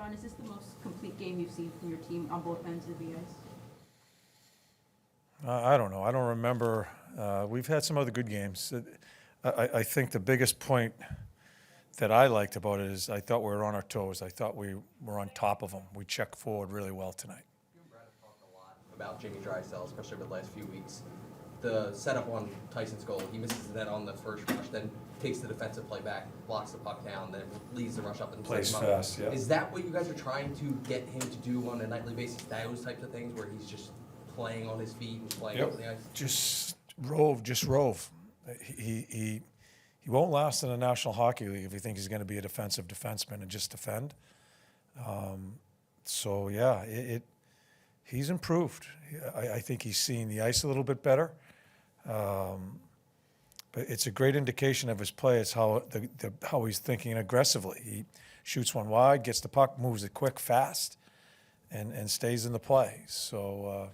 John, is this the most complete game you've seen from your team on both ends of the ice? I don't know. I don't remember. We've had some other good games. I think the biggest point that I liked about it is I thought we were on our toes. I thought we were on top of them. We checked forward really well tonight. You and Brad have talked a lot about Jamie Drysdale, especially over the last few weeks. The setup on Tyson's goal, he misses the net on the first rush, then takes the defensive play back, blocks the puck down, then leads the rush up and Plays sets him up. fast, yeah. Is that what you guys are trying to get him to do on a nightly basis? Those types of things where he's just playing on his feet and playing Yep. over the ice? Just rove. He won't last in the National Hockey League if he thinks he's going to be a defensive defenseman and just defend. So yeah, he's improved. I think he's seen the ice a little bit better. But it's a great indication of his play. It's how he's thinking aggressively. He shoots one wide, gets the puck, moves it quick, fast, and stays in the play. So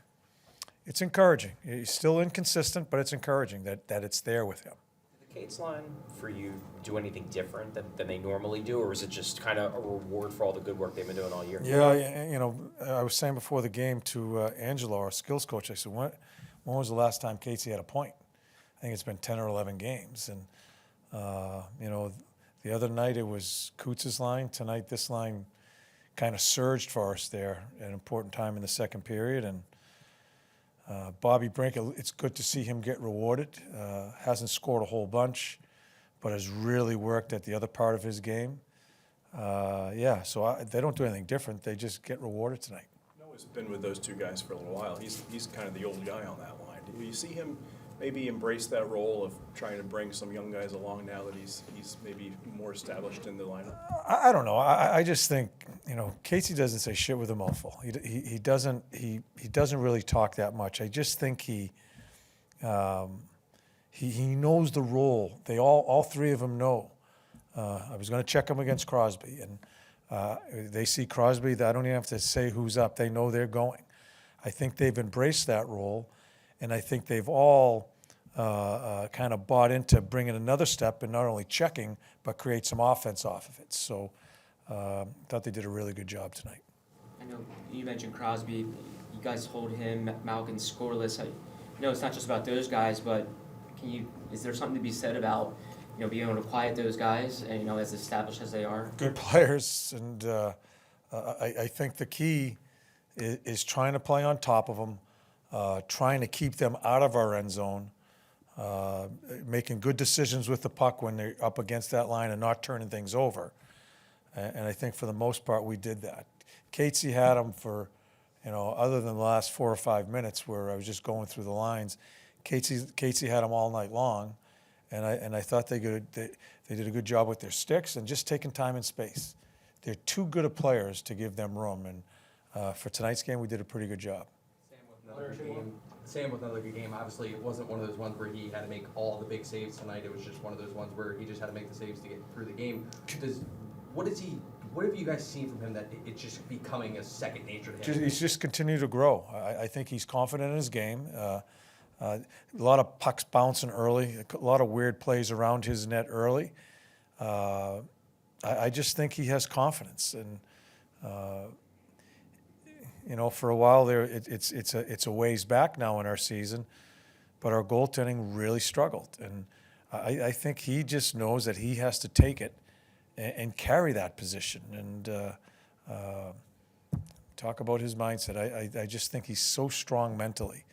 it's encouraging. He's still inconsistent, but it's encouraging that it's there with him. Did the Cates line for you do anything different than they normally do, or is it just kind of a reward for all the good work they've been doing all year? Yeah, you know, I was saying before the game to Angelo, our skills coach, I said, when was the last time Casey had a point? I think it's been 10 or 11 games. And, you know, the other night it was Coots' line. Tonight this line kind of surged for us there at an important time in the second period. And Bobby Brink, it's good to see him get rewarded. Hasn't scored a whole bunch, but has really worked at the other part of his game. Yeah, so they don't do anything different. They just get rewarded tonight. Noah's been with those two guys for a little while. He's kind of the old guy on that line. Do you see him maybe embrace that role of trying to bring some young guys along now that he's maybe more established in the lineup? I don't know. I just think, you know, Casey doesn't say shit with a mouthful. He doesn't really talk that much. I just think he knows the role. They all three of them know. I was going to check him against Crosby, and they see Crosby. I don't even have to say who's up. They know they're going. I think they've embraced that role, and I think they've all kind of bought into bringing another step and not only checking, but create some offense off of it. So I thought they did a really good job tonight. I know you mentioned Crosby. You guys hold him, Malkin scoreless. I know it's not just about those guys, but is there something to be said about, you know, being able to quiet those guys, and, you know, as established as they are? Good players, and I think the key is trying to play on top of them, trying to keep them out of our end zone, making good decisions with the puck when they're up against that line and not turning things over. And I think for the most part we did that. Casey had them for, you know, other than the last 4 or 5 minutes where I was just going through the lines, Casey had them all night long, and I thought they did a good job with their sticks and just taking time and space. They're too good of players to give them room, and for tonight's game we did a pretty good job. Sam with another good game. Obviously, it wasn't one of those ones where he had to make all the big saves tonight. It was just one of those ones where he just had to make the saves to get through the game. What have you guys seen from him that it's just becoming a second nature to him? He's just continued to grow. I think he's confident in his game. A lot of pucks bouncing early, a lot of weird plays around his net early. I just think he has confidence, and you know, for a while there, it's a ways back now in our season, but our goaltending really struggled, and I think he just knows that he has to take it and carry that position. And talk about his mindset. I just think he's so strong mentally.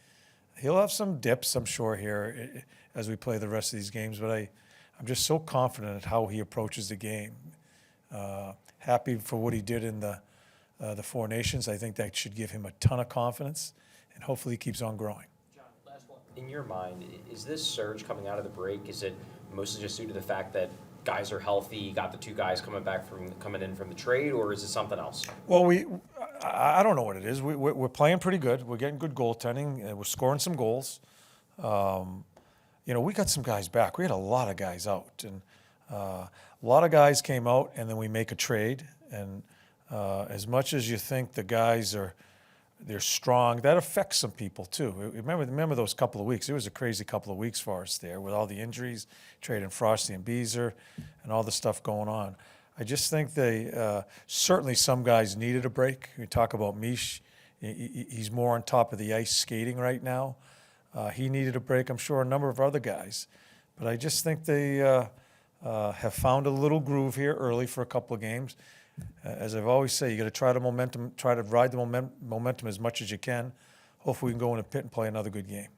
He'll have some dips, I'm sure, here as we play the rest of these games, but I'm just so confident at how he approaches the game. Happy for what he did in the Four Nations. I think that should give him a ton of confidence, and hopefully he keeps on growing. John, last one. In your mind, is this surge coming out of the break, is it mostly just due to the fact that guys are healthy, you got the two guys coming in from the trade, or is it something else? Well, I don't know what it is. We're playing pretty good. We're getting good goaltending. We're scoring some goals. You know, we got some guys back. We had a lot of guys out, and a lot of guys came out, and then we make a trade. And as much as you think the guys they're strong, that affects some people too. Remember those couple of weeks. It was a crazy couple of weeks for us there with all the injuries, trading Frosty and Beezer, and all the stuff going on. I just think they, certainly some guys needed a break. We talk about Mish, he's more on top of the ice skating right now. He needed a break, I'm sure a number of other guys. But I just think they have found a little groove here early for a couple of games. As I've always say, you got to try to ride the momentum as much as you can. Hopefully we can go in a pit and play another good game.